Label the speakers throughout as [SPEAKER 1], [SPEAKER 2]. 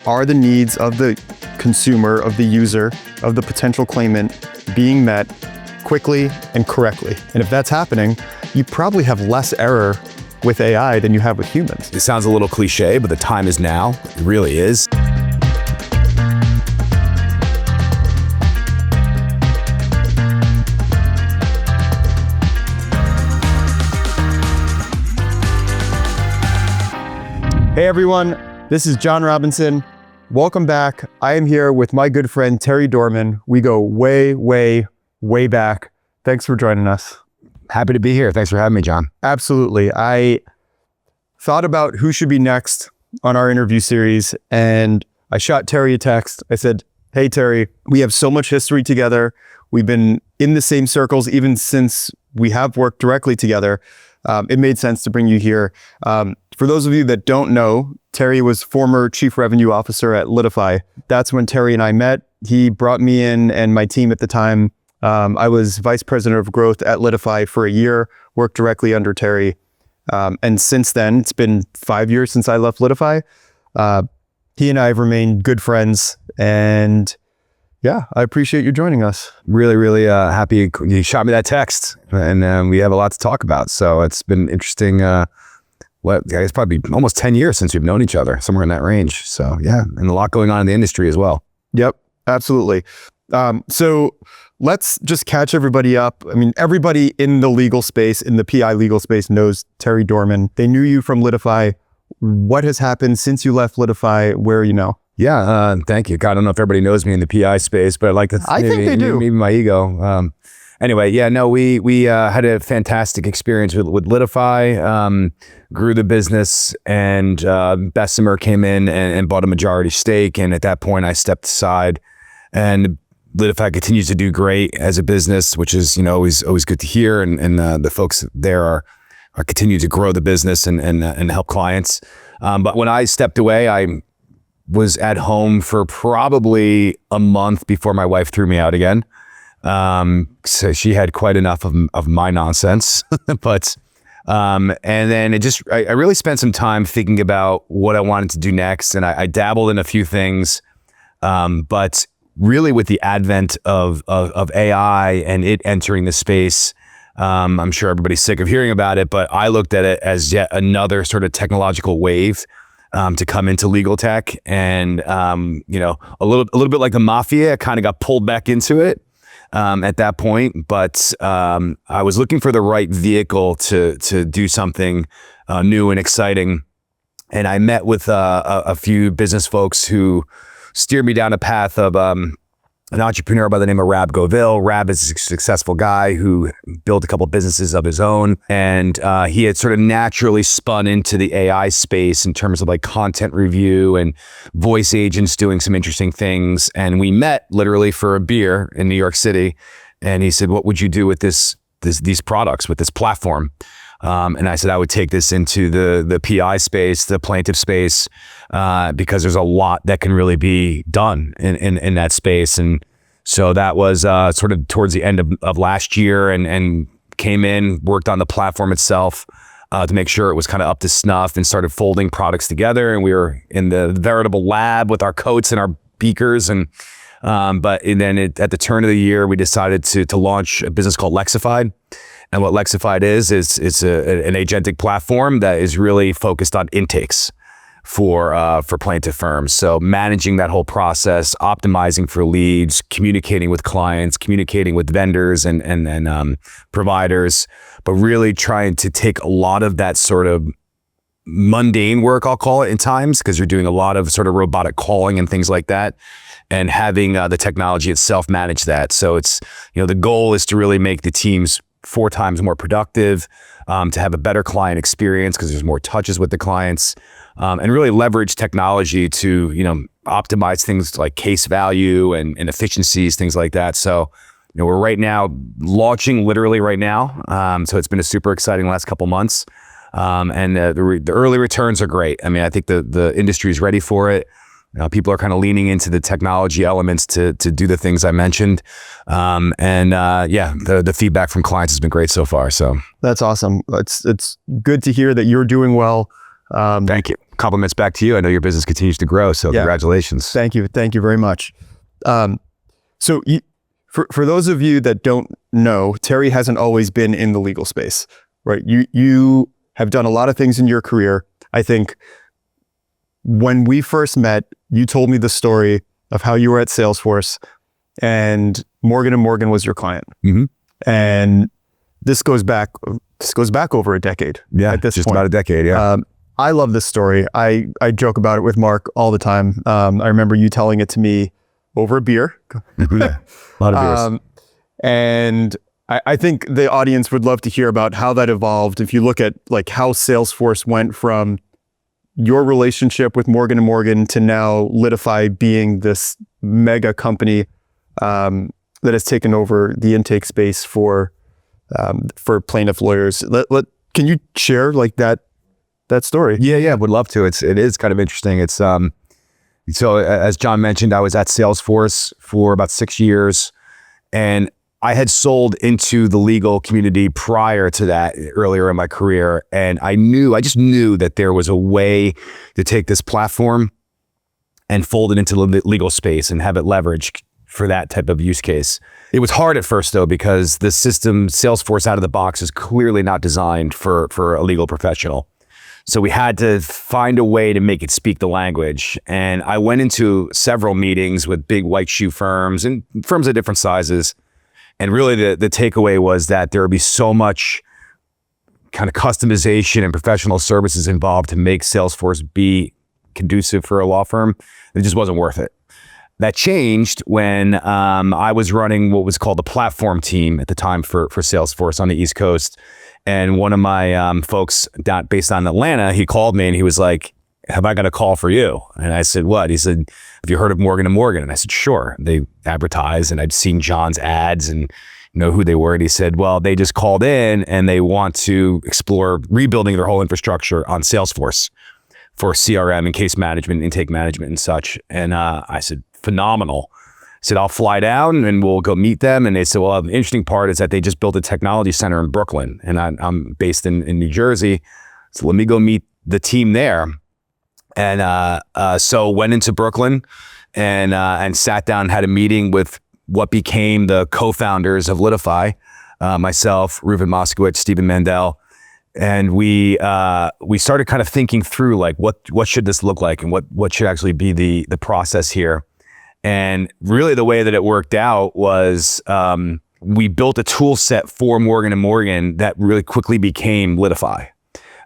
[SPEAKER 1] are the needs of the consumer, of the user, of the potential claimant being met quickly and correctly? And if that's happening, you probably have less error with AI than you have with humans.
[SPEAKER 2] It sounds a little cliche, but the time is now. It really is.
[SPEAKER 1] Hey everyone, this is John Robinson. Welcome back. I am here with my good friend, Terry Dohrmann. We go way, way, way back. Thanks for joining us.
[SPEAKER 2] Happy to be here. Thanks for having me, John.
[SPEAKER 1] Absolutely. I thought about who should be next on our interview series, and I shot Terry a text. I said, hey Terry, we have so much history together. We've been in the same circles even since we have worked directly together. It made sense to bring you here. For those of you that don't know, Terry was former Chief Revenue Officer at Litify. That's when Terry and I met. He brought me in and my team at the time. I was Vice President of Growth at Litify for a year, worked directly under Terry. And since then, it's been 5 years since I left Litify. He and I have remained good friends, and yeah, I appreciate you joining us.
[SPEAKER 2] Really happy you shot me that text, and we have a lot to talk about. So it's been interesting. I guess probably almost 10 years since we've known each other, somewhere in that range. So yeah, and a lot going on in the industry as well.
[SPEAKER 1] Yep, absolutely. So let's just catch everybody up. I mean, everybody in the legal space, in the PI legal space, knows Terry Dohrmann. They knew you from Litify. What has happened since you left Litify? Where are you now?
[SPEAKER 2] Yeah, thank you. God, I don't know if everybody knows me in the PI space, but I'd like to
[SPEAKER 1] I think they do.
[SPEAKER 2] Maybe my ego. Anyway, yeah, no, we had a fantastic experience with Litify, grew the business, and Bessemer came in and bought a majority stake. And at that point, I stepped aside, and Litify continues to do great as a business, which is always good to hear. And the folks there are continue to grow the business and help clients. But when I stepped away, I was at home for probably a month before my wife threw me out again. So she had quite enough of my nonsense, but, and then I really spent some time thinking about what I wanted to do next. And I dabbled in a few things. But really with the advent of AI and it entering the space, I'm sure everybody's sick of hearing about it, but I looked at it as yet another sort of technological wave, to come into legal tech. And, a little bit like the mafia, I kind of got pulled back into it. At that point, but I was looking for the right vehicle to do something new and exciting, and I met with a few business folks who steered me down a path of an entrepreneur by the name of Rab Govil. Rab is a successful guy who built a couple of businesses of his own, and he had sort of naturally spun into the AI space in terms of like content review and voice agents doing some interesting things. And we met literally for a beer in New York City, and he said, "What would you do with these products, with this platform?" And I said, I would take this into the PI space, the plaintiff space, because there's a lot that can really be done in that space. And so that was sort of towards the end of last year, and came in, worked on the platform itself to make sure it was kind of up to snuff, and started folding products together. And we were in the veritable lab with our coats and our beakers. And then at the turn of the year, we decided to launch a business called Lexafide. And what Lexafide is an agentic platform that is really focused on intakes for plaintiff firms. So managing that whole process, optimizing for leads, communicating with clients, communicating with vendors and providers, but really trying to take a lot of that sort of mundane work, I'll call it in times, because you're doing a lot of sort of robotic calling and things like that, and having the technology itself manage that. So it's, the goal is to really make the teams 4 times more productive, to have a better client experience because there's more touches with the clients, and really leverage technology to, optimize things like case value and efficiencies, things like that. So, we're right now launching literally right now. So it's been a super exciting last couple months. And the early returns are great. I mean, I think the industry is ready for it. People are kind of leaning into the technology elements to do the things I mentioned. The feedback from clients has been great so far. So
[SPEAKER 1] that's awesome. It's good to hear that you're doing well.
[SPEAKER 2] Thank you. compliments back to you. I know your business continues to grow, so congratulations.
[SPEAKER 1] Thank you very much. So for those of you that don't know, Terry hasn't always been in the legal space, right? You have done a lot of things in your career. I think when we first met, you told me the story of how you were at Salesforce and Morgan & Morgan was your client.
[SPEAKER 2] Mm-hmm.
[SPEAKER 1] And this goes back over a decade.
[SPEAKER 2] Yeah,
[SPEAKER 1] at this
[SPEAKER 2] just
[SPEAKER 1] point.
[SPEAKER 2] about a decade, yeah.
[SPEAKER 1] I love this story. I joke about it with Mark all the time. I remember you telling it to me over a beer.
[SPEAKER 2] A lot of beers.
[SPEAKER 1] And I think the audience would love to hear about how that evolved. If you look at like how Salesforce went from your relationship with Morgan & Morgan to now Litify being this mega company that has taken over the intake space for plaintiff lawyers. Can you share like that story?
[SPEAKER 2] Yeah, would love to. It is kind of interesting. It's so as Jon mentioned, I was at Salesforce for about 6 years, and I had sold into the legal community prior to that, earlier in my career. And I just knew that there was a way to take this platform and fold it into the legal space and have it leveraged for that type of use case. It was hard at first though, because the system, Salesforce out of the box, is clearly not designed for a legal professional. So we had to find a way to make it speak the language. And I went into several meetings with big white shoe firms and firms of different sizes. And really the takeaway was that there would be so much kind of customization and professional services involved to make Salesforce be conducive for a law firm. It just wasn't worth it. That changed when I was running what was called the platform team at the time for Salesforce on the East Coast. And one of my folks based on Atlanta, he called me and he was like, have I got a call for you? And I said, what? He said, have you heard of Morgan & Morgan? And I said, sure. They advertise, and I'd seen Jon's ads and know who they were. And he said, well, they just called in and they want to explore rebuilding their whole infrastructure on Salesforce for CRM and case management, intake management and such. And I said, phenomenal. I said, I'll fly down and we'll go meet them. And they said, well, the interesting part is that they just built a technology center in Brooklyn, and I'm based in New Jersey. So let me go meet the team there. And so went into Brooklyn and sat down and had a meeting with what became the co-founders of Litify, myself, Reuven Moskowitz, Stephen Mandel. And we started kind of thinking through like, what should this look like and what should actually be the process here. And really the way that it worked out was we built a tool set for Morgan & Morgan that really quickly became Litify.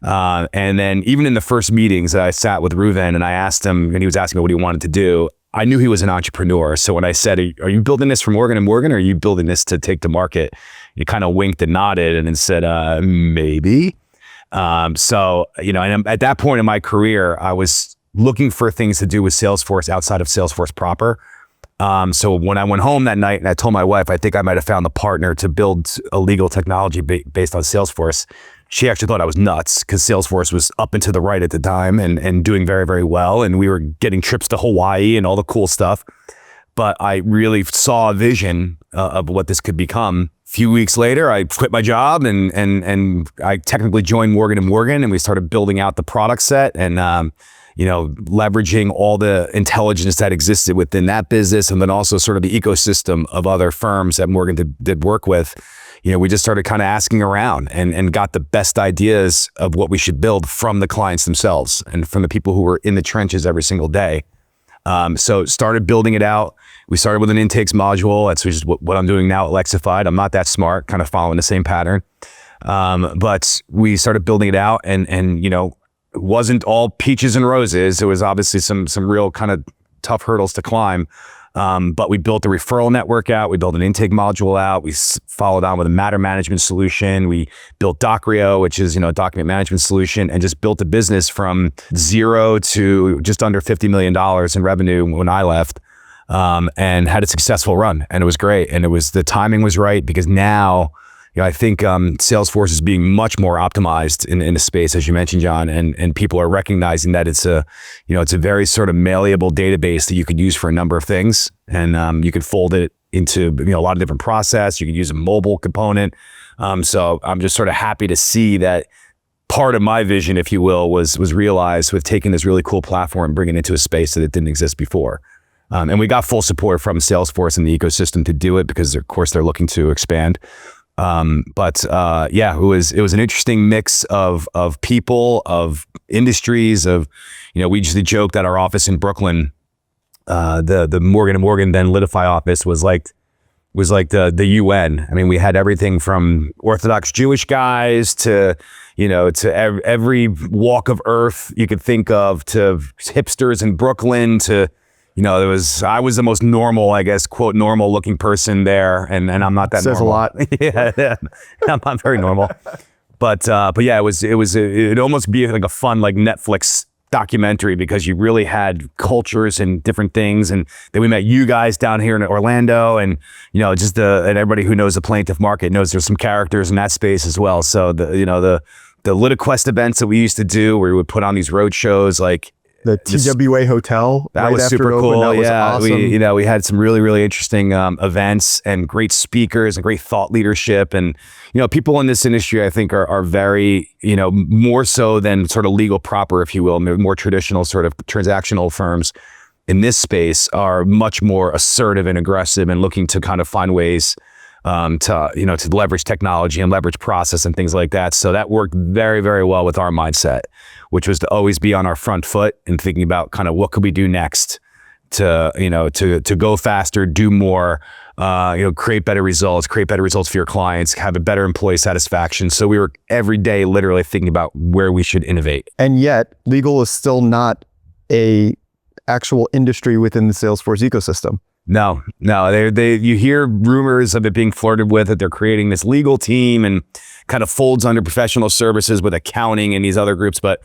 [SPEAKER 2] And then even in the first meetings that I sat with Reuven and I asked him, and he was asking me what he wanted to do, I knew he was an entrepreneur. So when I said, are you building this for Morgan & Morgan, or are you building this to take to market? He kind of winked and nodded and then said, maybe. So, and at that point in my career, I was looking for things to do with Salesforce outside of Salesforce proper. So when I went home that night and I told my wife, I think I might have found the partner to build a legal technology based on Salesforce, she actually thought I was nuts, because Salesforce was up and to the right at the time and doing very, very well. And we were getting trips to Hawaii and all the cool stuff. But I really saw a vision of what this could become. A few weeks later, I quit my job and I technically joined Morgan & Morgan, and we started building out the product set and leveraging all the intelligence that existed within that business, and then also sort of the ecosystem of other firms that Morgan did work with. We just started kind of asking around and got the best ideas of what we should build from the clients themselves and from the people who were in the trenches every single day. So started building it out. We started with an intakes module. That's just what I'm doing now at Lexafide. I'm not that smart, kind of following the same pattern. But we started building it out, and it wasn't all peaches and roses. There was obviously some real kind of tough hurdles to climb. But we built a referral network out. We built an intake module out. We followed on with a matter management solution. We built Docrio, which is, a document management solution, and just built a business from zero to just under $50 million in revenue when I left, and had a successful run. And it was great. And the timing was right, because now, I think Salesforce is being much more optimized in the space, as you mentioned, Jon, and people are recognizing that it's a very sort of malleable database that you could use for a number of things, and you could fold it into a lot of different process. You could use a mobile component. So I'm just sort of happy to see that part of my vision, if you will, was realized with taking this really cool platform and bringing it into a space that it didn't exist before. And we got full support from Salesforce and the ecosystem to do it because, of course, they're looking to expand. Yeah, it was an interesting mix of people, of industries, of, we used to joke that our office in Brooklyn, the Morgan & Morgan, then Litify office was like the UN. I mean, we had everything from Orthodox Jewish guys to, to every walk of earth you could think of, to hipsters in Brooklyn, to, I was the most normal, I guess, quote, normal looking person there. And I'm not that
[SPEAKER 1] Says
[SPEAKER 2] normal.
[SPEAKER 1] a lot.
[SPEAKER 2] Yeah. I'm not very normal. But yeah, it'd almost be like a fun, like Netflix documentary, because you really had cultures and different things. And then we met you guys down here in Orlando, and, and everybody who knows the Plaintiff market knows there's some characters in that space as well. So the LitiQuest events that we used to do, where we would put on these road shows, like
[SPEAKER 1] the TWA Hotel.
[SPEAKER 2] That
[SPEAKER 1] right
[SPEAKER 2] was
[SPEAKER 1] after
[SPEAKER 2] super
[SPEAKER 1] it opened.
[SPEAKER 2] cool.
[SPEAKER 1] That was awesome.
[SPEAKER 2] We had some really, really interesting events and great speakers and great thought leadership. And, people in this industry, I think are very, more so than sort of legal proper, if you will, more traditional sort of transactional firms in this space are much more assertive and aggressive and looking to kind of find ways to leverage technology and leverage process and things like that. So that worked very, very well with our mindset, which was to always be on our front foot and thinking about kind of what could we do next to go faster, do more, create better results for your clients, have a better employee satisfaction. So we were every day literally thinking about where we should innovate.
[SPEAKER 1] And yet legal is still not a actual industry within the Salesforce ecosystem.
[SPEAKER 2] No. You hear rumors of it being flirted with, that they're creating this legal team and kind of folds under professional services with accounting and these other groups. But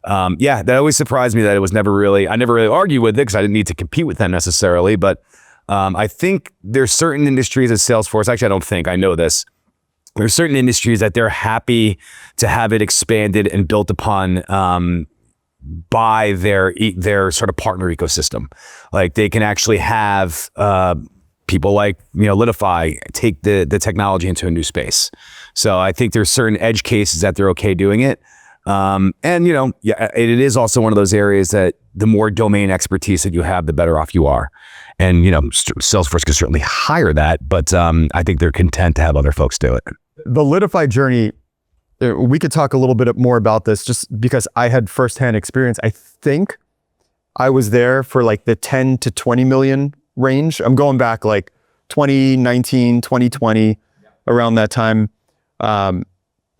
[SPEAKER 2] that always surprised me that it was I never really argued with it because I didn't need to compete with them necessarily. But I think there's certain industries at Salesforce, actually I don't think, I know this. There's certain industries that they're happy to have it expanded and built upon by their sort of partner ecosystem. Like they can actually have people like Litify take the technology into a new space. So I think there's certain edge cases that they're okay doing it. It is also one of those areas that the more domain expertise that you have, the better off you are. And Salesforce can certainly hire that, but I think they're content to have other folks do it.
[SPEAKER 1] The Litify journey, we could talk a little bit more about this just because I had firsthand experience. I think I was there for like the 10 to 20 million range. I'm going back like 2019, 2020, around that time. Man,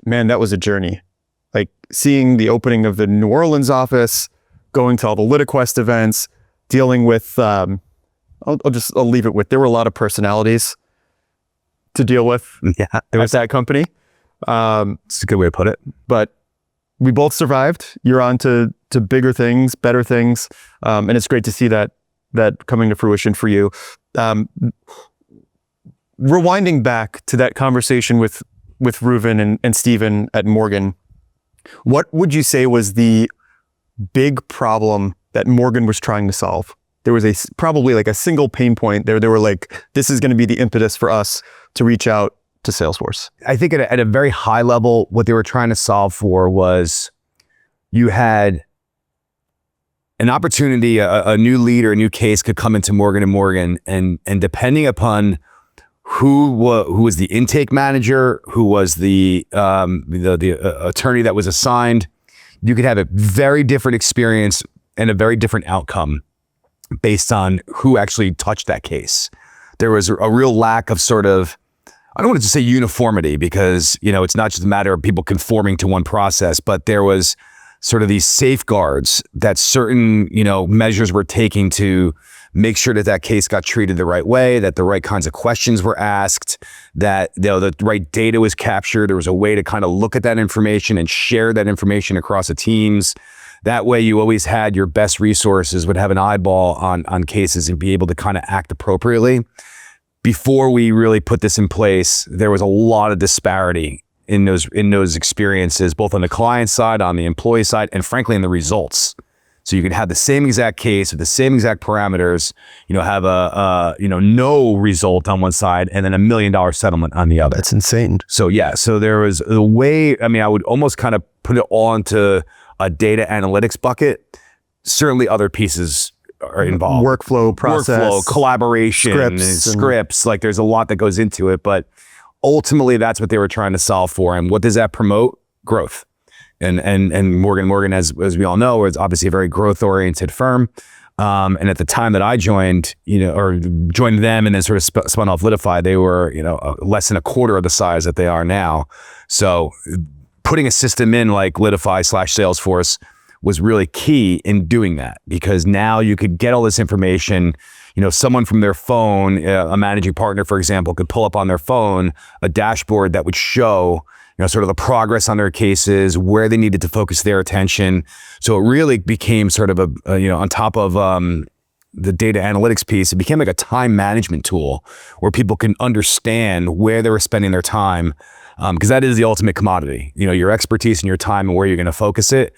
[SPEAKER 1] that was a journey. Like seeing the opening of the New Orleans office, going to all the LitiQuest events, dealing with, I'll leave it with, there were a lot of personalities to deal with at that company.
[SPEAKER 2] It's a good way to put it.
[SPEAKER 1] But we both survived. You're on to bigger things, better things. And it's great to see that coming to fruition for you. Rewinding back to that conversation with Reuven and Stephen at Morgan, what would you say was the big problem that Morgan was trying to solve? There was probably like a single pain point there. They were like, this is going to be the impetus for us to reach out to Salesforce.
[SPEAKER 2] I think at a very high level, what they were trying to solve for was you had an opportunity, a new leader, a new case could come into Morgan & Morgan, and depending upon who was the intake manager, who was the attorney that was assigned, you could have a very different experience and a very different outcome based on who actually touched that case. There was a real lack of sort of, I don't want to say uniformity, because, it's not just a matter of people conforming to one process, but there was sort of these safeguards that certain, measures were taking to make sure that case got treated the right way, that the right kinds of questions were asked, that the right data was captured. There was a way to kind of look at that information and share that information across the teams. That way you always had your best resources would have an eyeball on cases and be able to kind of act appropriately. Before we really put this in place, there was a lot of disparity in those experiences, both on the client side, on the employee side, and frankly in the results. So you could have the same exact case with the same exact parameters, have no result on one side and then $1 million settlement on the other.
[SPEAKER 1] That's insane.
[SPEAKER 2] So yeah, so there was a way, I would almost kind of put it all into a data analytics bucket, certainly other pieces are involved.
[SPEAKER 1] Workflow, process,
[SPEAKER 2] collaboration, scripts. Like there's a lot that goes into it, but ultimately that's what they were trying to solve for. And what does that promote? Growth. And Morgan, as we all know, is obviously a very growth oriented firm. And at the time that I joined, or joined them and then sort of spun off Litify, they were, less than a quarter of the size that they are now. So putting a system in like Litify / Salesforce was really key in doing that, because now you could get all this information. Someone from their phone, a managing partner, for example, could pull up on their phone a dashboard that would show sort of the progress on their cases, where they needed to focus their attention. So it really became sort of on top of the data analytics piece, it became like a time management tool where people can understand where they were spending their time. Because that is the ultimate commodity, your expertise and your time and where you're going to focus it.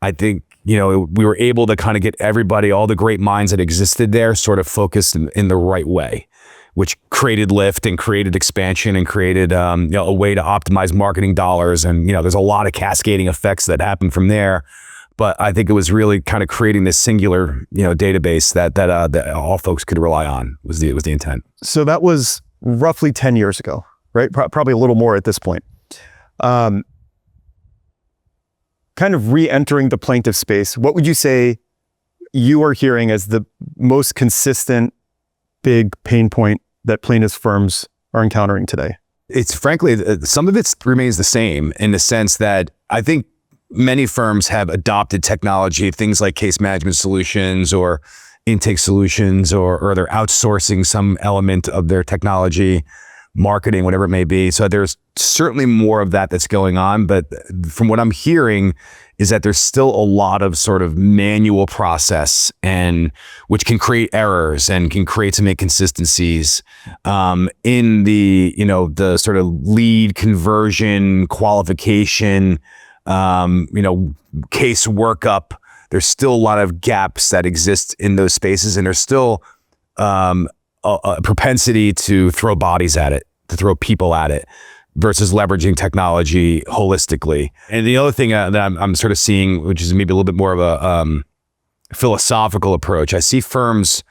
[SPEAKER 2] I think, we were able to kind of get everybody, all the great minds that existed there, sort of focused in the right way, which created lift and created expansion and created a way to optimize marketing dollars. And there's a lot of cascading effects that happen from there. But I think it was really kind of creating this singular database that all folks could rely on was the intent.
[SPEAKER 1] So that was roughly 10 years ago, right? Probably a little more at this point. Kind of re-entering the plaintiff space, what would you say you are hearing as the most consistent big pain point that plaintiffs firms are encountering today?
[SPEAKER 2] It's frankly, some of it remains the same in the sense that I think many firms have adopted technology, things like case management solutions or intake solutions, or they're outsourcing some element of their technology, marketing, whatever it may be. So there's certainly more of that that's going on. But from what I'm hearing is that there's still a lot of sort of manual process, and which can create errors and can create some inconsistencies in the sort of lead conversion, qualification, case workup. There's still a lot of gaps that exist in those spaces, and there's still a propensity to throw bodies at it, to throw people at it, versus leveraging technology holistically. And the other thing that I'm sort of seeing, which is maybe a little bit more of a philosophical approach, I see firms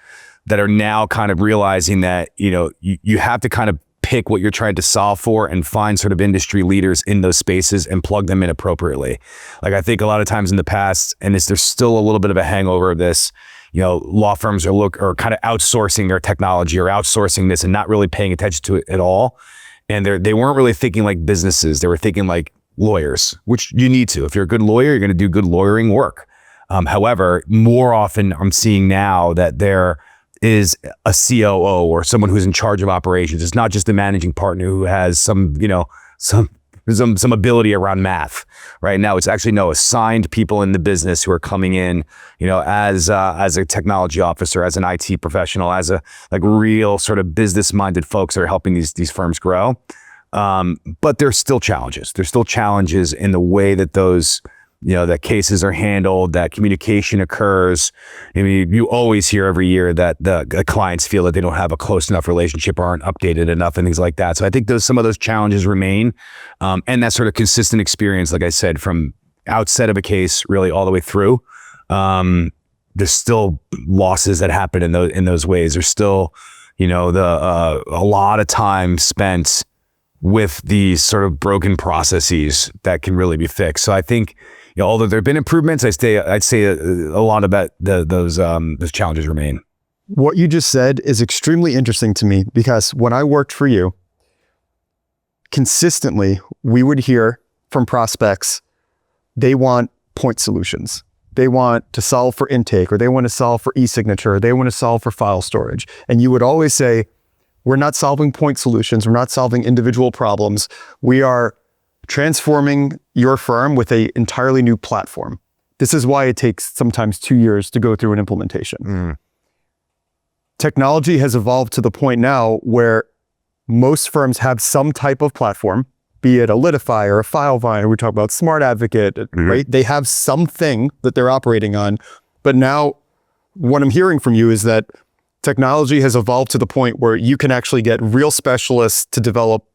[SPEAKER 2] that are now kind of realizing that, you have to kind of pick what you're trying to solve for and find sort of industry leaders in those spaces and plug them in appropriately. Like I think a lot of times in the past, and there's still a little bit of a hangover of this, law firms are kind of outsourcing their technology or outsourcing this and not really paying attention to it at all. And they weren't really thinking like businesses. They were thinking like lawyers, which you need to. If you're a good lawyer, you're going to do good lawyering work. However, more often I'm seeing now that there is a COO or someone who's in charge of operations. It's not just the managing partner who has some ability around math. Right now, it's actually assigned people in the business who are coming in, as a technology officer, as an IT professional, as a real sort of business-minded folks that are helping these firms grow. But there's still challenges. There's still challenges in the way that those that cases are handled, that communication occurs. I mean, you always hear every year that the clients feel that they don't have a close enough relationship or aren't updated enough and things like that. So I think some of those challenges remain. And that sort of consistent experience, like I said, from outset of a case really all the way through. There's still losses that happen in those ways. There's still, a lot of time spent with these sort of broken processes that can really be fixed. So I think, although there have been improvements, I'd say a lot about those challenges remain.
[SPEAKER 1] What you just said is extremely interesting to me, because when I worked for you, consistently we would hear from prospects, they want point solutions. They want to solve for intake, or they want to solve for e-signature, or they want to solve for file storage. And you would always say, we're not solving point solutions. We're not solving individual problems. We are transforming your firm with an entirely new platform. This is why it takes sometimes 2 years to go through an implementation. Technology has evolved to the point now where most firms have some type of platform, be it a Litify or a Filevine, or we talk about Smart Advocate, right? They have something that they're operating on. But now what I'm hearing from you is that technology has evolved to the point where you can actually get real specialists to develop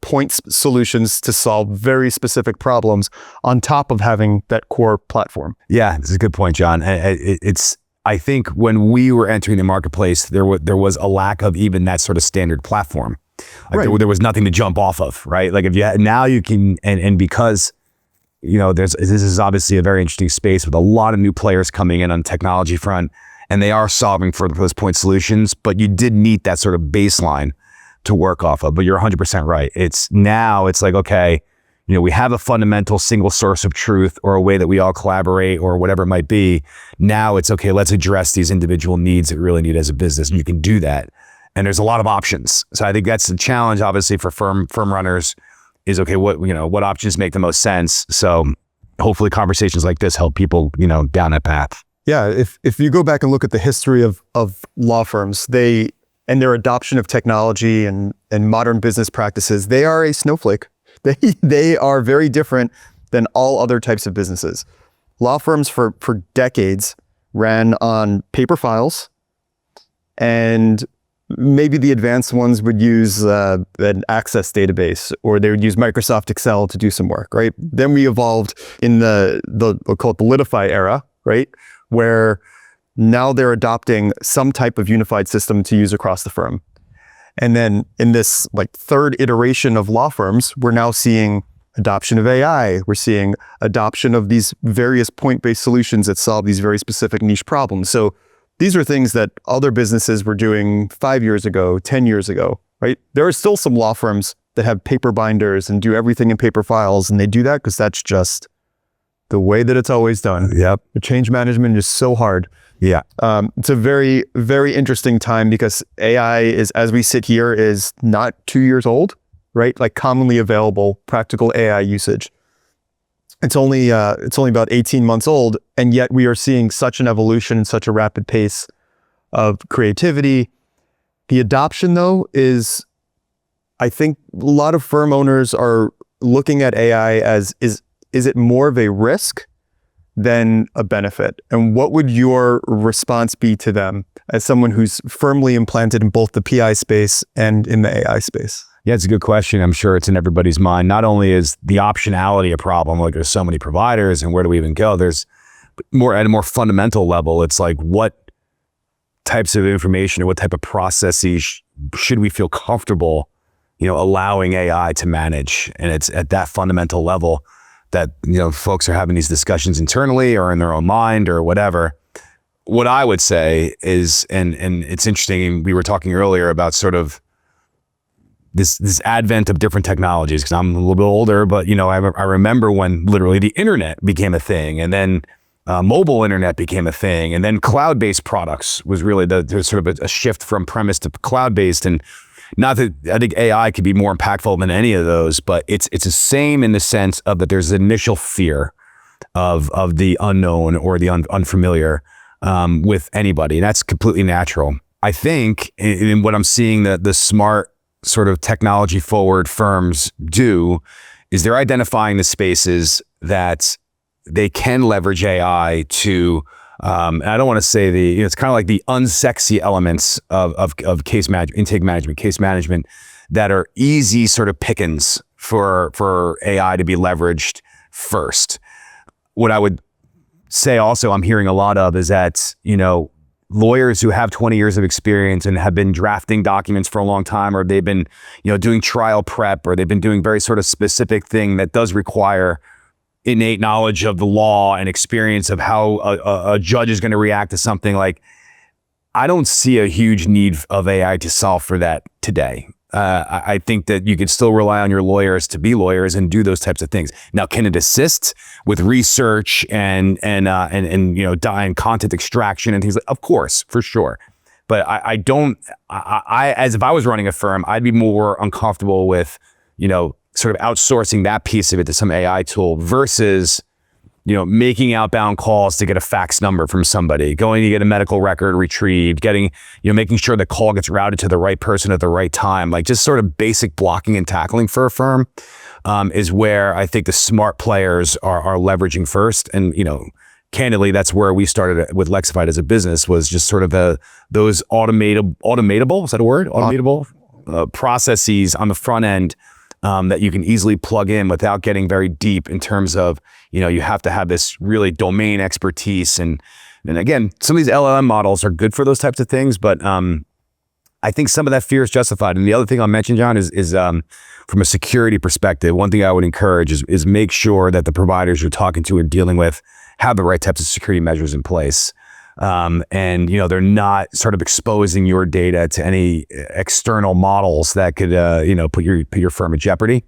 [SPEAKER 1] solutions to solve very specific problems on top of having that core platform.
[SPEAKER 2] Yeah, this is a good point, John. I think when we were entering the marketplace, there was a lack of even that sort of standard platform. Like
[SPEAKER 1] Right.
[SPEAKER 2] there was nothing to jump off of, right? Like now you can, and because, this is obviously a very interesting space with a lot of new players coming in on the technology front, and they are solving for those point solutions, but you did need that sort of baseline to work off of. But you're 100% right. It's like, okay, we have a fundamental single source of truth or a way that we all collaborate or whatever it might be. Now it's okay, let's address these individual needs that we really need as a business. And you can do that. And there's a lot of options. So I think that's the challenge, obviously, for firm runners is, okay, what options make the most sense? So hopefully conversations like this help people, down that path.
[SPEAKER 1] Yeah, if you go back and look at the history of law firms, and their adoption of technology and modern business practices, they are a snowflake. They are very different than all other types of businesses. Law firms for decades ran on paper files, and maybe the advanced ones would use an Access database, or they would use Microsoft Excel to do some work, right? Then we evolved in we'll call it the Litify era, right? Where now they're adopting some type of unified system to use across the firm. And then in this third iteration of law firms, we're now seeing adoption of AI. We're seeing adoption of these various point-based solutions that solve these very specific niche problems. So these are things that other businesses were doing 5 years ago, 10 years ago, right? There are still some law firms that have paper binders and do everything in paper files, and they do that because that's just the way that it's always done.
[SPEAKER 2] Yep.
[SPEAKER 1] The change management is so hard.
[SPEAKER 2] Yeah.
[SPEAKER 1] It's a very, very interesting time because AI is, as we sit here, is not 2 years old, right? Like commonly available practical AI usage. It's only about 18 months old, and yet we are seeing such an evolution and such a rapid pace of creativity. The adoption, though, is, I think a lot of firm owners are looking at AI as, is it more of a risk than a benefit? And what would your response be to them as someone who's firmly implanted in both the PI space and in the AI space?
[SPEAKER 2] Yeah, it's a good question. I'm sure it's in everybody's mind. Not only is the optionality a problem, like there's so many providers and where do we even go? There's more at a more fundamental level. It's like, what types of information or what type of processes should we feel comfortable, allowing AI to manage? And it's at that fundamental level that, folks are having these discussions internally or in their own mind or whatever. What I would say is, and it's interesting, we were talking earlier about sort of this advent of different technologies, because I'm a little bit older, but I remember when literally the internet became a thing, and then mobile internet became a thing, and then cloud-based products was really there's sort of a shift from premise to cloud-based. And not that I think AI could be more impactful than any of those, but it's the same in the sense of that there's initial fear of the unknown or the unfamiliar with anybody, and that's completely natural. I think in what I'm seeing the smart sort of technology forward firms do is they're identifying the spaces that they can leverage AI to, and I don't want to say it's kind of like the unsexy elements of case management, intake management, case management, that are easy sort of pickings for AI to be leveraged first. What I would say also I'm hearing a lot of is that, lawyers who have 20 years of experience and have been drafting documents for a long time, or they've been, doing trial prep, or they've been doing very sort of specific thing that does require innate knowledge of the law and experience of how a judge is going to react to something. Like, I don't see a huge need of AI to solve for that today. I think that you could still rely on your lawyers to be lawyers and do those types of things. Now, can it assist with research and content extraction and things like? Of course, for sure. But I don't. As if I was running a firm, I'd be more uncomfortable with, sort of outsourcing that piece of it to some AI tool versus, making outbound calls to get a fax number from somebody, going to get a medical record retrieved, getting, making sure the call gets routed to the right person at the right time. Like, just sort of basic blocking and tackling for a firm is where I think the smart players are leveraging first. And, candidly, that's where we started with Lexafide as a business, was just sort of those automatable, is that a word? Automatable processes on the front end that you can easily plug in without getting very deep in terms of, you have to have this really domain expertise. And again, some of these LLM models are good for those types of things, but I think some of that fear is justified. And the other thing I'll mention, Jon, is from a security perspective, one thing I would encourage is make sure that the providers you're talking to or dealing with have the right types of security measures in place. And they're not sort of exposing your data to any external models that could put your firm at jeopardy.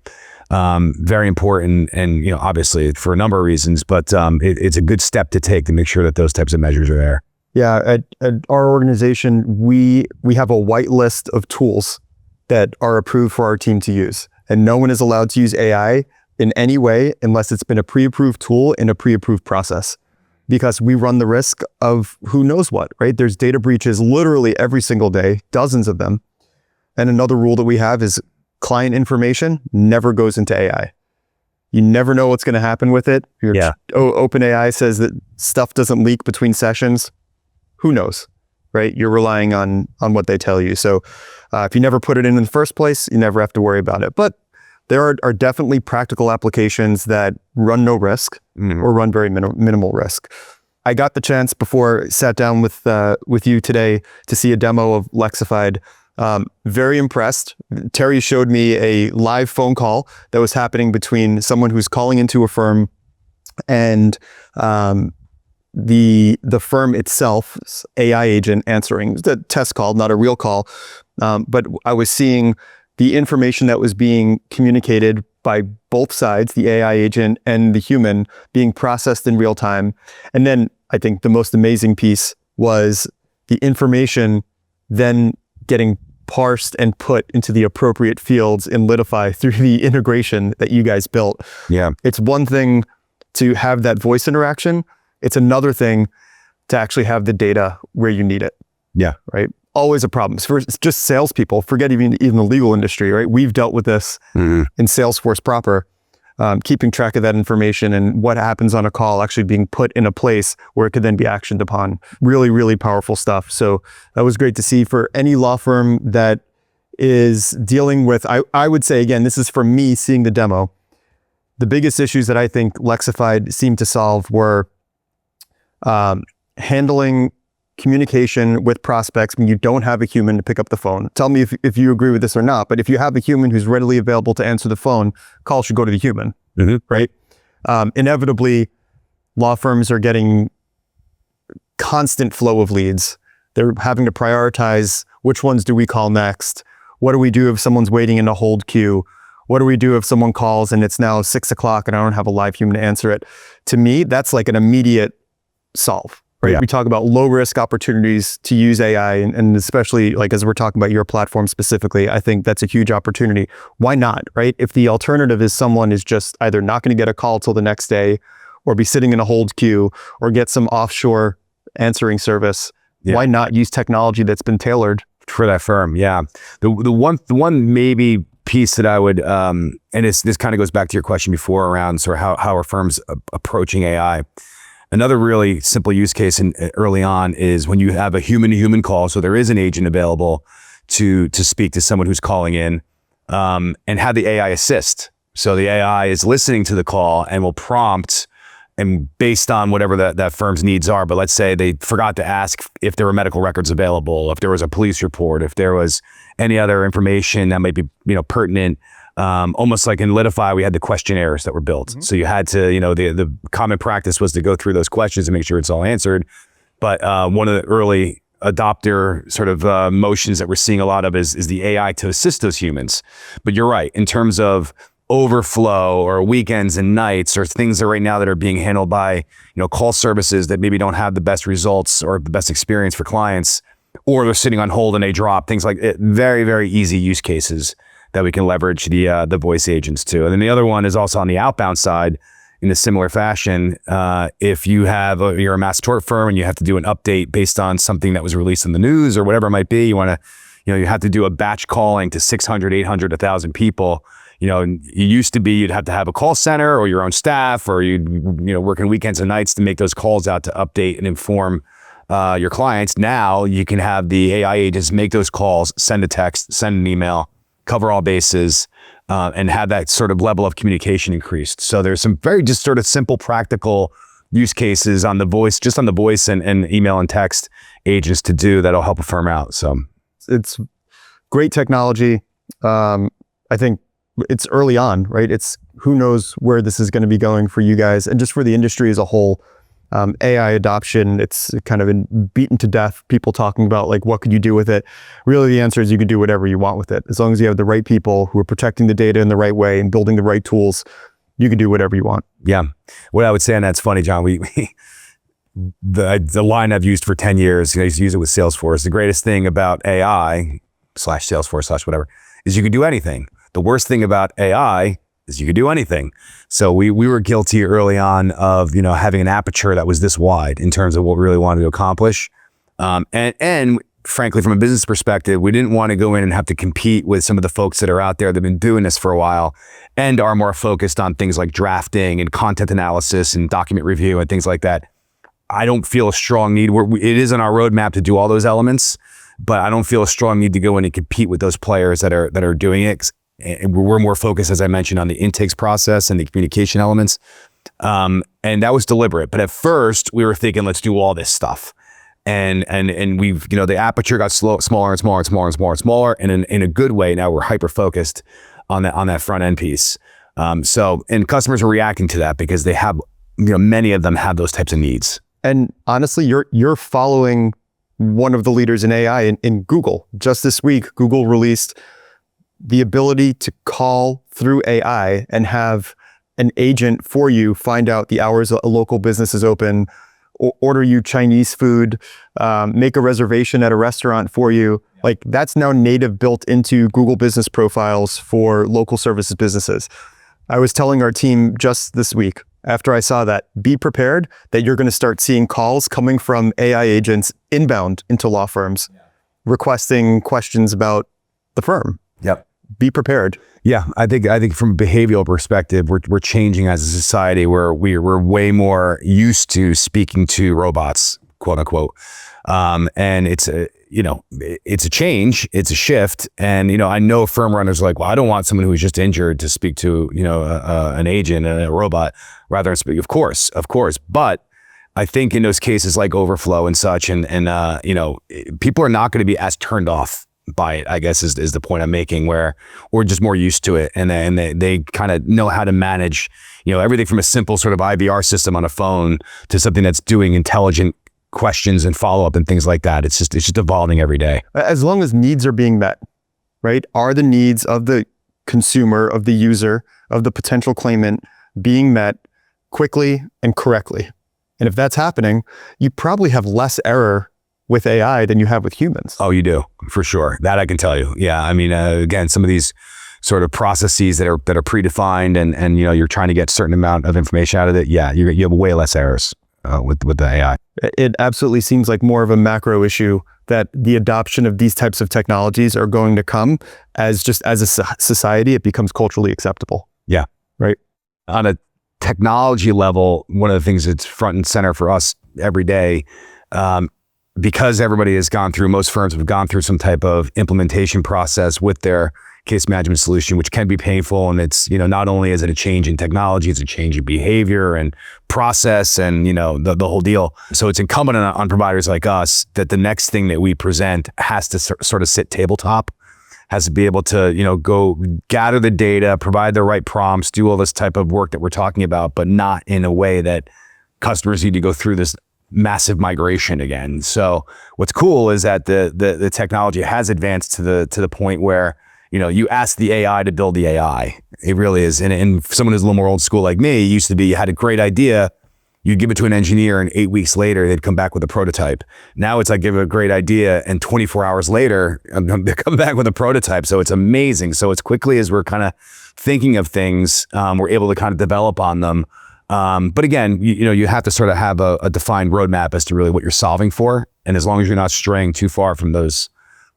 [SPEAKER 2] Very important, and obviously for a number of reasons, but it's a good step to take to make sure that those types of measures are there.
[SPEAKER 1] Yeah, at our organization, we have a white list of tools that are approved for our team to use, and no one is allowed to use AI in any way unless it's been a pre-approved tool in a pre-approved process, because we run the risk of who knows what, right? There's data breaches literally every single day, dozens of them. And another rule that we have is client information never goes into AI. You never know what's going to happen with it. OpenAI says that stuff doesn't leak between sessions. Who knows, right? You're relying on what they tell you. So if you never put it in the first place, you never have to worry about it. But there are definitely practical applications that run no risk or run very minimal risk. I got the chance before I sat down with you today to see a demo of Lexafide. Very impressed. Terry showed me a live phone call that was happening between someone who's calling into a firm and the firm itself's AI agent answering. It was a test call, not a real call. But I was seeing the information that was being communicated by both sides, the AI agent and the human, being processed in real time. And then I think the most amazing piece was the information then getting parsed and put into the appropriate fields in Litify through the integration that you guys built.
[SPEAKER 2] Yeah.
[SPEAKER 1] It's one thing to have that voice interaction. It's another thing to actually have the data where you need it.
[SPEAKER 2] Yeah.
[SPEAKER 1] Right. Always a problem. It's just salespeople, forget even the legal industry, right? We've dealt with this in Salesforce proper, keeping track of that information and what happens on a call actually being put in a place where it could then be actioned upon. Really, really powerful stuff. So that was great to see for any law firm that is dealing with, I would say, again, this is from me seeing the demo. The biggest issues that I think Lexafide seemed to solve were handling communication with prospects when you don't have a human to pick up the phone. Tell me if you agree with this or not, but if you have a human who's readily available to answer the phone, call should go to the human, right? Inevitably, law firms are getting constant flow of leads. They're having to prioritize which ones do we call next? What do we do if someone's waiting in a hold queue? What do we do if someone calls and it's now 6 o'clock and I don't have a live human to answer it? To me, that's like an immediate solve. Right. Yeah. We talk about low risk opportunities to use AI, and especially like as we're talking about your platform specifically, I think that's a huge opportunity. Why not? Right. If the alternative is someone is just either not going to get a call till the next day or be sitting in a hold queue or get some offshore answering service, why not use technology that's been tailored
[SPEAKER 2] for that firm? Yeah. The one maybe piece that I would, and this kind of goes back to your question before around sort of how are firms approaching AI. Another really simple use case early on is when you have a human-to-human call, so there is an agent available to speak to someone who's calling in, and have the AI assist. So the AI is listening to the call and will prompt, and based on whatever that firm's needs are, but let's say they forgot to ask if there were medical records available, if there was a police report, if there was any other information that might be pertinent. Almost like in Litify, we had the questionnaires that were built. So you had to, the common practice was to go through those questions and make sure it's all answered. But one of the early adopter sort of motions that we're seeing a lot of is the AI to assist those humans. But you're right, in terms of overflow or weekends and nights or things that right now that are being handled by, call services that maybe don't have the best results or the best experience for clients, or they're sitting on hold and they drop, things like it. Very, very easy use cases that we can leverage the voice agents to. And then the other one is also on the outbound side in a similar fashion. If you're a mass tort firm and you have to do an update based on something that was released in the news or whatever it might be, you have to do a batch calling to 600, 800, 1,000 people. it used to be you'd have to have a call center or your own staff, or you'd working weekends and nights to make those calls out to update and inform your clients. Now you can have the AI agents make those calls, send a text, send an email, cover all bases, and have that sort of level of communication increased. So there's some very just sort of simple, practical use cases on the voice, and email and text agents to do that'll help a firm out. So
[SPEAKER 1] it's great technology. I think it's early on, right? It's who knows where this is going to be going for you guys and just for the industry as a whole. AI adoption, it's kind of been beaten to death. People talking about like, what could you do with it? Really, the answer is you can do whatever you want with it. As long as you have the right people who are protecting the data in the right way and building the right tools, you can do whatever you want.
[SPEAKER 2] Yeah. What I would say, and that's funny, John, the line I've used for 10 years, I used to use it with Salesforce. The greatest thing about AI /Salesforce/ whatever is you can do anything. The worst thing about AI is you could do anything. So we were guilty early on of, having an aperture that was this wide in terms of what we really wanted to accomplish. And frankly, from a business perspective, we didn't want to go in and have to compete with some of the folks that are out there that have been doing this for a while and are more focused on things like drafting and content analysis and document review and things like that. I don't feel a strong need. It is on our roadmap to do all those elements, but I don't feel a strong need to go in and compete with those players that are doing it. And we're more focused, as I mentioned, on the intakes process and the communication elements. And that was deliberate. But at first we were thinking, let's do all this stuff. And we've, the aperture got smaller and smaller and smaller and smaller and smaller. And in a good way, now we're hyper-focused on that front end piece. And customers are reacting to that because they have, many of them have those types of needs.
[SPEAKER 1] And honestly, you're following one of the leaders in AI in Google. Just this week, Google released the ability to call through AI and have an agent for you find out the hours a local business is open, order you Chinese food, make a reservation at a restaurant for you. Like that's now native built into Google business profiles for local services businesses. I was telling our team just this week, after I saw that, be prepared that you're going to start seeing calls coming from AI agents inbound into law firms, requesting questions about the firm.
[SPEAKER 2] Yep.
[SPEAKER 1] Be prepared.
[SPEAKER 2] Yeah, I think from a behavioral perspective, we're changing as a society where we're way more used to speaking to robots, quote unquote. And it's a change, it's a shift. And, I know firm runners are like, well, I don't want someone who was just injured to speak to, an agent and a robot rather than speak. Of course. But I think in those cases like overflow and such, and people are not going to be as turned off by it, I guess is the point I'm making, where we're just more used to it. And they kind of know how to manage, everything from a simple sort of IVR system on a phone to something that's doing intelligent questions and follow-up and things like that. It's just evolving every day.
[SPEAKER 1] As long as needs are being met, right? Are the needs of the consumer, of the user, of the potential claimant being met quickly and correctly? And if that's happening, you probably have less error with AI than you have with humans.
[SPEAKER 2] Oh, you do, for sure. That I can tell you. Yeah, I mean, again, some of these sort of processes that are predefined and you're trying to get a certain amount of information out of it. Yeah, you have way less errors with the AI.
[SPEAKER 1] It absolutely seems like more of a macro issue that the adoption of these types of technologies are going to come as a society, it becomes culturally acceptable.
[SPEAKER 2] Yeah.
[SPEAKER 1] Right.
[SPEAKER 2] On a technology level, one of the things that's front and center for us every day, because everybody has gone through, most firms have gone through some type of implementation process with their case management solution, which can be painful. And it's, not only is it a change in technology, it's a change in behavior and process and, the whole deal. So it's incumbent on providers like us that the next thing that we present has to sort of sit tabletop, has to be able to, go gather the data, provide the right prompts, do all this type of work that we're talking about, but not in a way that customers need to go through this massive migration again. So what's cool is that the technology has advanced to the point where, you ask the AI to build the AI. It really is. And someone who's a little more old school like me, it used to be you had a great idea, you'd give it to an engineer and 8 weeks later, they'd come back with a prototype. Now it's like give a great idea and 24 hours later, they come back with a prototype. So it's amazing. So as quickly as we're kind of thinking of things, we're able to kind of develop on them. But again, you have to sort of have a defined roadmap as to really what you're solving for. And as long as you're not straying too far from those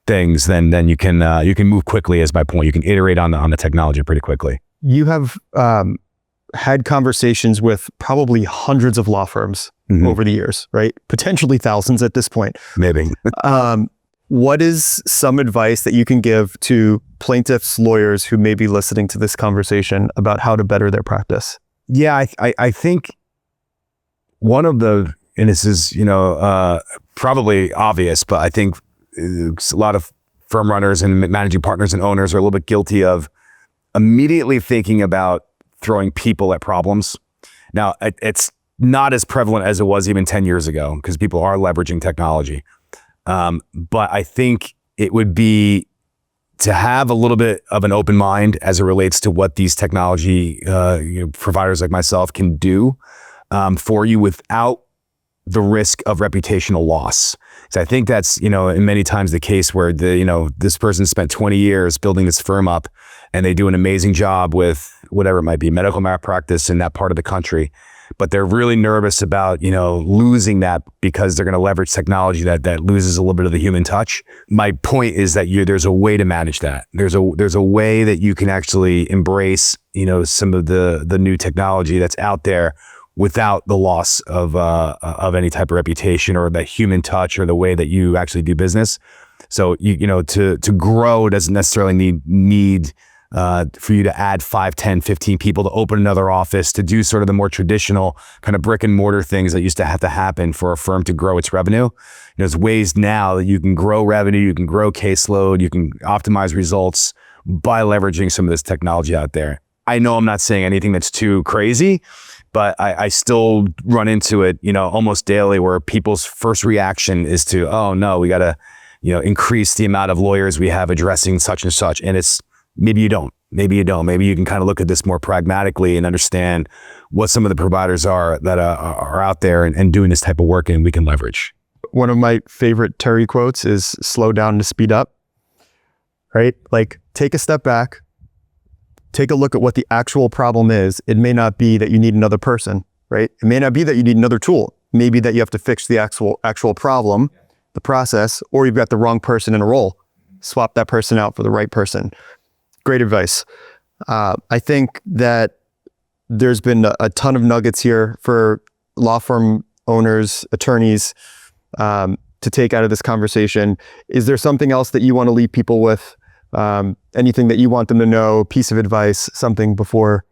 [SPEAKER 2] things, then you can move quickly. Is my point. You can iterate on the technology pretty quickly.
[SPEAKER 1] You have had conversations with probably hundreds of law firms over the years, right? Potentially thousands at this point.
[SPEAKER 2] Maybe.
[SPEAKER 1] What is some advice that you can give to plaintiffs, lawyers who may be listening to this conversation about how to better their practice?
[SPEAKER 2] Yeah, I think one of the, and this is, probably obvious, but I think a lot of firm runners and managing partners and owners are a little bit guilty of immediately thinking about throwing people at problems. Now, it's not as prevalent as it was even 10 years ago because people are leveraging technology. But I think it would be to have a little bit of an open mind as it relates to what these technology providers like myself can do for you without the risk of reputational loss. So I think that's, in many times the case where this person spent 20 years building this firm up and they do an amazing job with whatever it might be, medical malpractice in that part of the country. But they're really nervous about, losing that because they're going to leverage technology that loses a little bit of the human touch. My point is that there's a way to manage that. There's a way that you can actually embrace, some of the new technology that's out there without the loss of any type of reputation or the human touch or the way that you actually do business. So to grow doesn't necessarily need for you to add 5, 10, 15 people to open another office, to do sort of the more traditional kind of brick and mortar things that used to have to happen for a firm to grow its revenue. There's ways now that you can grow revenue, you can grow caseload, you can optimize results by leveraging some of this technology out there. I know I'm not saying anything that's too crazy, but I still run into it, almost daily where people's first reaction is to, oh no, we got to, increase the amount of lawyers we have addressing such and such. And it's, maybe you don't. Maybe you can kind of look at this more pragmatically and understand what some of the providers are that are out there and doing this type of work, and we can leverage.
[SPEAKER 1] One of my favorite Terry quotes is slow down to speed up, right? Like take a step back, take a look at what the actual problem is. It may not be that you need another person, right? It may not be that you need another tool. Maybe that you have to fix the actual problem, the process, or you've got the wrong person in a role. Swap that person out for the right person. Great advice. I think that there's been a ton of nuggets here for law firm owners, attorneys, to take out of this conversation. Is there something else that you want to leave people with? Anything that you want them to know, piece of advice, something before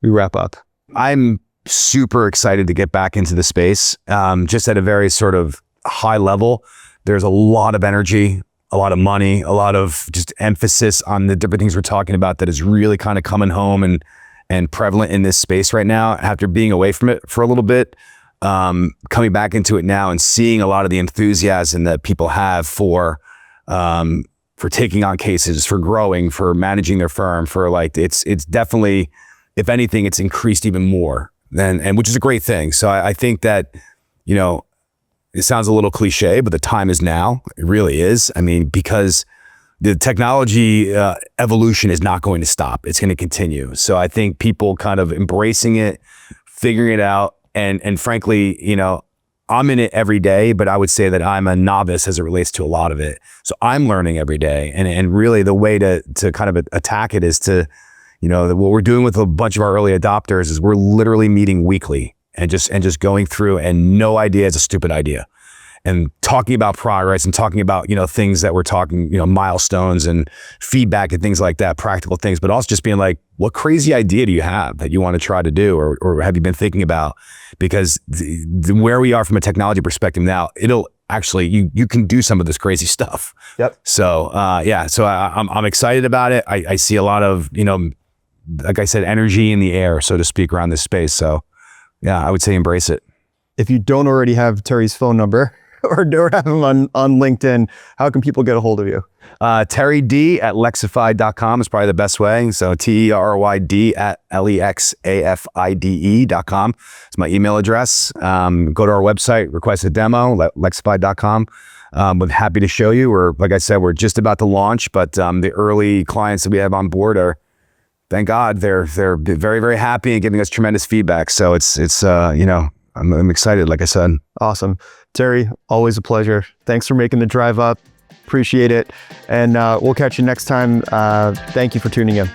[SPEAKER 1] we wrap up?
[SPEAKER 2] I'm super excited to get back into the space. Just at a very sort of high level, there's a lot of energy, a lot of money, a lot of just emphasis on the different things we're talking about that is really kind of coming home and prevalent in this space right now. After being away from it for a little bit, coming back into it now and seeing a lot of the enthusiasm that people have for taking on cases, for growing, for managing their firm, for it's definitely, if anything, it's increased even more and which is a great thing. So I think that, it sounds a little cliche, but the time is now. It really is. I mean, because the technology evolution is not going to stop. It's going to continue. So I think people kind of embracing it, figuring it out, and frankly, I'm in it every day, but I would say that I'm a novice as it relates to a lot of it. So I'm learning every day, and really the way to kind of attack it is to, what we're doing with a bunch of our early adopters is we're literally meeting weekly. And just going through, and no idea is a stupid idea, and talking about progress and talking about, things that we're talking, milestones and feedback and things like that, practical things, but also just being like, what crazy idea do you have that you want to try to do, or have you been thinking about? Because where we are from a technology perspective now, it'll actually, you can do some of this crazy stuff.
[SPEAKER 1] Yep.
[SPEAKER 2] So, so I'm excited about it. I see a lot of, like I said, energy in the air, so to speak, around this space. So yeah, I would say embrace it.
[SPEAKER 1] If you don't already have Terry's phone number or have him on LinkedIn, how can people get a hold of you?
[SPEAKER 2] Terry D at Lexafide.com is probably the best way. So TERYD at LEXAFIDE.com. It's my email address. Go to our website, request a demo, Lexafide.com. I'm happy to show you. Like I said, we're just about to launch, but the early clients that we have on board are, thank God, they're very, very happy and giving us tremendous feedback. So it's I'm excited, like I said.
[SPEAKER 1] Awesome. Terry, always a pleasure. Thanks for making the drive up. Appreciate it. And we'll catch you next time. Thank you for tuning in.